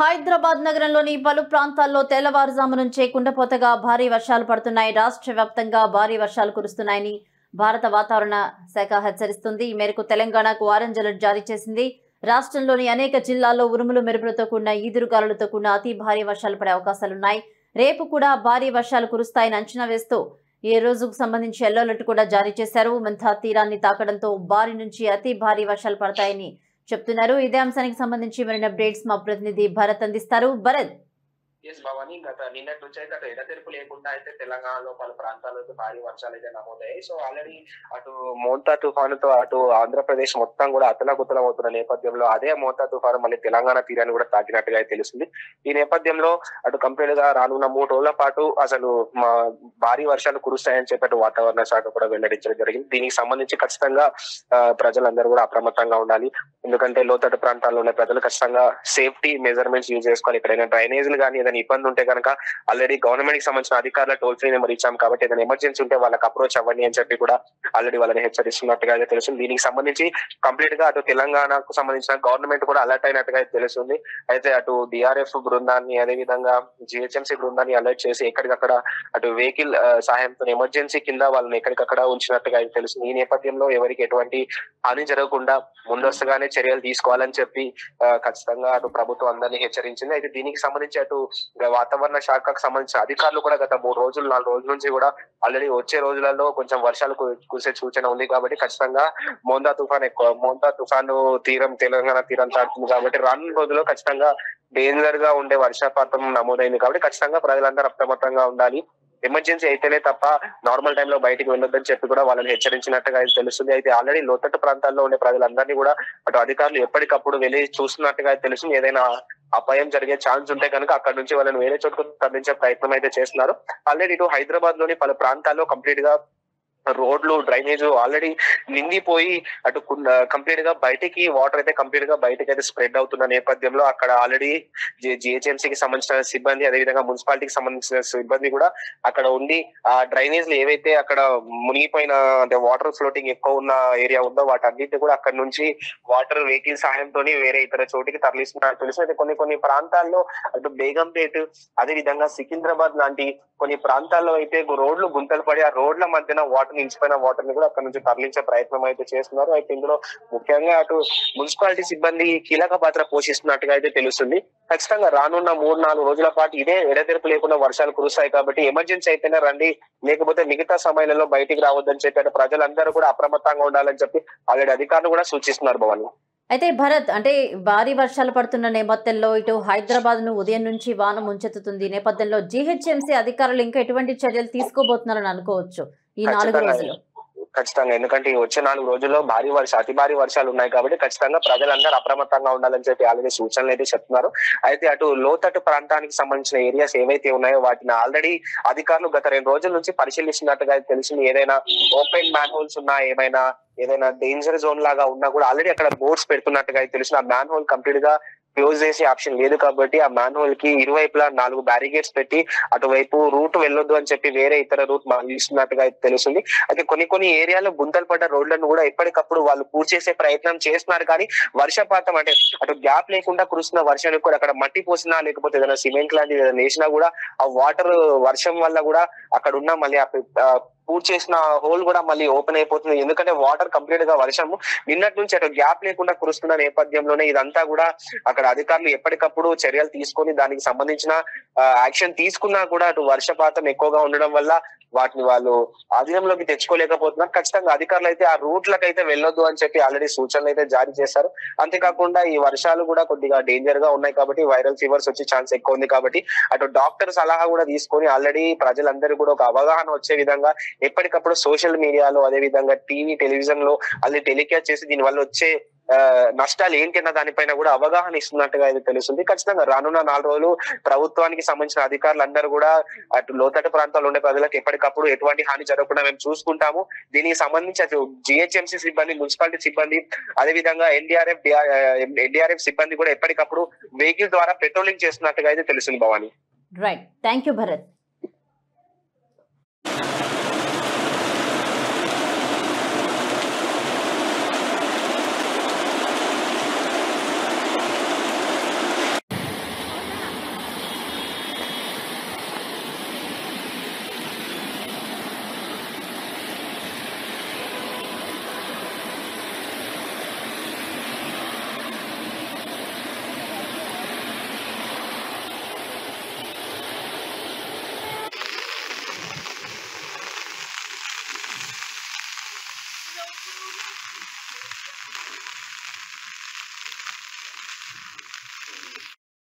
హైదరాబాద్ నగరంలోని పలు ప్రాంతాల్లో తెల్లవారుజాము నుంచే కుండపోతగా భారీ వర్షాలు పడుతున్నాయి. రాష్ట్ర వ్యాప్తంగా భారీ వర్షాలు కురుస్తున్నాయని భారత వాతావరణ శాఖ హెచ్చరిస్తుంది. ఈ మేరకు తెలంగాణకు ఆరెంజ్ అలర్ట్ జారీ చేసింది. రాష్ట్రంలోని అనేక జిల్లాల్లో ఉరుములు మెరుపులతో కూడిన ఈదురుగాలులతో కూడిన అతి భారీ వర్షాలు పడే అవకాశాలున్నాయి. రేపు కూడా భారీ వర్షాలు కురుస్తాయని అంచనా వేస్తూ ఈ రోజుకు సంబంధించి ఎల్లో అలర్ట్ కూడా జారీ చేశారు. మంథా తీరాన్ని తాకడంతో భారీ నుంచి అతి భారీ వర్షాలు పడతాయని చెప్తున్నారు. ఇదే అంశానికి సంబంధించి మరిన్ని అప్డేట్స్ మా ప్రతినిధి భరత్ అందిస్తారు. భరత్, భవాని గత నిన్నటి నుంచి అయితే అటు ఎడతెరిపి లేకుండా అయితే తెలంగాణలో పలు ప్రాంతాల్లో భారీ వర్షాలు అయితే నమోదయ్యాయి. సో ఆల్రెడీ అటు మోంతా తుఫానుతో అటు ఆంధ్రప్రదేశ్ మొత్తం కూడా అతలాకుతలం అవుతున్న నేపథ్యంలో అదే మోంతా తుఫాను మళ్ళీ తెలంగాణ తీరాన్ని కూడా తాకినట్టుగా తెలుస్తుంది. ఈ నేపథ్యంలో అటు కంప్లీట్ గా రానున్న 3 రోజుల పాటు అసలు భారీ వర్షాలు కురుస్తాయని చెప్పి వాతావరణ శాఖ కూడా వెల్లడించడం జరిగింది. దీనికి సంబంధించి ఖచ్చితంగా ప్రజలందరూ కూడా అప్రమత్తంగా ఉండాలి. ఎందుకంటే లోతట్టు ప్రాంతాల్లో ఉన్న ప్రజలు ఖచ్చితంగా సేఫ్టీ మెజర్మెంట్స్ యూజ్ చేసుకోవాలి. ఎక్కడైనా డ్రైనేజీలు కానీ ఏదైనా ఇబ్బంది ఉంటే కనుక ఆల్రెడీ గవర్నమెంట్ కి సంబంధించిన అధికారుల టోల్ ఫ్రీ నెంబర్ ఇచ్చాం కాబట్టి ఏదైనా ఎమర్జెన్సీ ఉంటే వాళ్ళకి అప్రోచ్ అవ్వండి అని చెప్పి కూడా ఆల్రెడీ వాళ్ళని హెచ్చరిస్తున్నట్టుగా అయితే తెలుస్తుంది. దీనికి సంబంధించి కంప్లీట్ గా అటు తెలంగాణకు సంబంధించిన గవర్నమెంట్ కూడా అలర్ట్ అయినట్టుగా అయితే తెలుస్తుంది. అయితే అటు డిఆర్ఎఫ్ బృందాన్ని అదే విధంగా జిహెచ్ఎంసీ బృందాన్ని అలర్ట్ చేసి ఎక్కడికక్కడ అటు వెహికల్ సహాయంతో ఎమర్జెన్సీ కింద వాళ్ళని ఎక్కడికక్కడ ఉంచినట్టుగా అయితే తెలుస్తుంది. ఈ నేపథ్యంలో ఎవరికి ఎటువంటి హాని జరగకుండా ముందస్తుగానే చర్యలు తీసుకోవాలని చెప్పి ఖచ్చితంగా అటు ప్రభుత్వం అందరినీ హెచ్చరించింది. అయితే దీనికి సంబంధించి అటు వాతావరణ శాఖకు సంబంధించిన అధికారులు కూడా గత 3 రోజులు 4 రోజుల నుంచి కూడా ఆల్రెడీ వచ్చే రోజులలో కొంచెం వర్షాలు కురిసే సూచన ఉంది కాబట్టి ఖచ్చితంగా మోంతా తుఫాను తీరం తెలంగాణ తీరం తాడుతుంది కాబట్టి రానున్న రోజుల్లో ఖచ్చితంగా డేంజర్ గా ఉండే వర్షపాతం నమోదైంది కాబట్టి ఖచ్చితంగా ప్రజలందరూ అప్రమత్తంగా ఉండాలి. ఎమర్జెన్సీ అయితేనే తప్ప నార్మల్ టైంలో బయటికి వెళ్ళొద్దని చెప్పి కూడా వాళ్ళని హెచ్చరించినట్టుగా తెలుస్తుంది. అయితే ఆల్రెడీ లోతట్టు ప్రాంతాల్లో ఉండే ప్రజలందరినీ కూడా అటు అధికారులు ఎప్పటికప్పుడు వెళ్ళి చూస్తున్నట్టుగా తెలుస్తుంది. ఏదైనా అపాయం జరిగే ఛాన్స్ ఉంటే కనుక అక్కడ నుంచి వాళ్ళని వేరే చోటుకు తరలించే ప్రయత్నం అయితే చేస్తున్నారు. ఆల్రెడీ ఇటు హైదరాబాద్ లోని పలు ప్రాంతాల్లో కంప్లీట్ గా రోడ్లు డ్రైనేజ్ ఆల్రెడీ నిండిపోయి అటు కంప్లీట్ గా బయటికి వాటర్ అయితే కంప్లీట్ గా బయటకి అయితే స్ప్రెడ్ అవుతున్న నేపథ్యంలో అక్కడ ఆల్రెడీ జిహెచ్ఎంసీకి సంబంధించిన సిబ్బంది అదేవిధంగా మున్సిపాలిటీకి సంబంధించిన సిబ్బంది కూడా అక్కడ ఉండి ఆ డ్రైనేజ్ ఏవైతే అక్కడ మునిగిపోయిన అంటే వాటర్ ఫ్లోటింగ్ ఎక్కువ ఉన్న ఏరియా ఉందో వాటన్నిటిని కూడా అక్కడ నుంచి వాటర్ వెహికల్ సహాయంతో వేరే ఇతర చోటికి తరలిస్తున్నట్టు తెలుసు. అయితే కొన్ని ప్రాంతాల్లో అటు బేగంపేట్ అదే విధంగా సికింద్రాబాద్ లాంటి కొన్ని ప్రాంతాల్లో అయితే రోడ్లు గుంతలు పడి ఆ రోడ్ల మధ్యన వాటర్ నిలిచిపోయిన వాటర్ ని కూడా అక్కడ నుంచి తరలించే ప్రయత్నం అయితే చేస్తున్నారు. అయితే ఇందులో ముఖ్యంగా అటు మున్సిపాలిటీ సిబ్బంది కీలక పాత్ర పోషిస్తున్నట్టుగా అయితే తెలుస్తుంది. ఖచ్చితంగా రానున్న 3-4 రోజుల పాటు ఇదే ఎడతెరిపి లేకుండా వర్షాలు కురుస్తాయి కాబట్టి ఎమర్జెన్సీ అయితేనే రండి, లేకపోతే మిగతా సమయాలలో బయటికి రావద్దని చెప్పి ప్రజలందరూ కూడా అప్రమత్తంగా ఉండాలని చెప్పి ఆల్రెడీ అధికారులు కూడా సూచిస్తున్నారు. భవాని, అయితే భరత్, అంటే భారీ వర్షాలు పడుతున్న నేపథ్యంలో ఇటు హైదరాబాద్ ను ఉదయం నుంచి వాన ముంచెత్తుతుంది. నేపథ్యంలో జీహెచ్ఎంసీ అధికారులు ఇంకా ఎటువంటి చర్యలు తీసుకోబోతున్నారని అనుకోవచ్చు ఈ 4 రోజులు? ఖచ్చితంగా, ఎందుకంటే వచ్చే 4 రోజుల్లో అతి భారీ వర్షాలు ఉన్నాయి కాబట్టి ఖచ్చితంగా ప్రజలందరూ అప్రమత్తంగా ఉండాలని చెప్పి ఆల్రెడీ సూచనలు అయితే చెప్తున్నారు. అయితే అటు లోతట్టు ప్రాంతానికి సంబంధించిన ఏరియాస్ ఏవైతే ఉన్నాయో వాటిని ఆల్రెడీ అధికారులు గత 2 రోజుల నుంచి పరిశీలిస్తున్నట్టుగా తెలిసింది. ఏదైనా ఓపెన్ మ్యాన్ హోల్స్ ఉన్నా, ఏదైనా డేంజర్ జోన్ లాగా ఉన్నా కూడా ఆల్రెడీ అక్కడ బోర్డ్స్ పెడుతున్నట్టుగా తెలిసింది. ఆ మ్యాన్ హోల్ కంప్లీట్ గా క్లోజ్ చేసే ఆప్షన్ లేదు కాబట్టి ఆ మ్యాన్ హోల్ కి ఇరువైపులా 4 బ్యారిగేట్స్ పెట్టి అటువైపు రూట్ వెళ్ళొద్దు అని చెప్పి వేరే ఇతర రూట్ మళ్ళిస్తున్నట్టుగా తెలుస్తుంది. అయితే కొన్ని ఏరియాలో గుంతలు పడ్డ రోడ్లను కూడా ఎప్పటికప్పుడు వాళ్ళు పూర్తి చేసే ప్రయత్నం చేస్తున్నారు. కానీ వర్షపాతం అంటే అటు గ్యాప్ లేకుండా కురుస్తున్న వర్షానికి కూడా అక్కడ మట్టి పోసినా లేకపోతే ఏదైనా సిమెంట్ లాంటిది ఏదైనా వేసినా కూడా ఆ వాటర్ వర్షం వల్ల కూడా అక్కడ ఉన్న మళ్ళీ పూర్తి చేసిన హోల్ కూడా మళ్ళీ ఓపెన్ అయిపోతుంది. ఎందుకంటే వాటర్ కంప్లీట్ గా వర్షము నిన్నటి నుంచి అటు గ్యాప్ లేకుండా కురుస్తున్న నేపథ్యంలోనే ఇదంతా కూడా అక్కడ అధికారులు ఎప్పటికప్పుడు చర్యలు తీసుకొని దానికి సంబంధించిన యాక్షన్ తీసుకున్నా కూడా అటు వర్షపాతం ఎక్కువగా ఉండడం వల్ల వాటిని వాళ్ళు ఆధీనంలోకి తెచ్చుకోలేకపోతున్నారు. ఖచ్చితంగా అధికారులు అయితే ఆ రూట్లకు అయితే వెళ్ళొద్దు అని చెప్పి ఆల్రెడీ సూచనలు అయితే జారీ చేశారు. అంతేకాకుండా ఈ వర్షాలు కూడా కొద్దిగా డేంజర్ గా ఉన్నాయి కాబట్టి వైరల్ ఫీవర్స్ వచ్చే ఛాన్స్ ఎక్కువ ఉంది కాబట్టి అటు డాక్టర్ సలహా కూడా తీసుకొని ఆల్రెడీ ప్రజలందరూ కూడా ఒక అవగాహన వచ్చే విధంగా ఎప్పటికప్పుడు సోషల్ మీడియాలో అదే విధంగా టీవీ టెలివిజన్ లో అది టెలికాస్ట్ చేసి దీని వల్ల వచ్చే నష్టాలు ఏంటన్న దానిపైన కూడా అవగాహన ఇస్తున్నట్టుగా అయితే తెలుస్తుంది. ఖచ్చితంగా రానున్న 4 రోజులు ప్రభుత్వానికి సంబంధించిన అధికారులు అందరూ కూడా అటు లోతట్టు ప్రాంతాల్లో ఉండే ప్రజలకు ఎప్పటికప్పుడు ఎటువంటి హాని జరగకుండా మేము చూసుకుంటాము. దీనికి సంబంధించి అటు జిహెచ్ఎంసీ సిబ్బంది, మున్సిపాలిటీ సిబ్బంది అదే విధంగా ఎన్డీఆర్ఎఫ్ సిబ్బంది కూడా ఎప్పటికప్పుడు వెహికల్ ద్వారా పెట్రోలింగ్ చేస్తున్నట్టుగా అయితే తెలుస్తుంది. Bhavani, right, thank you Bharat.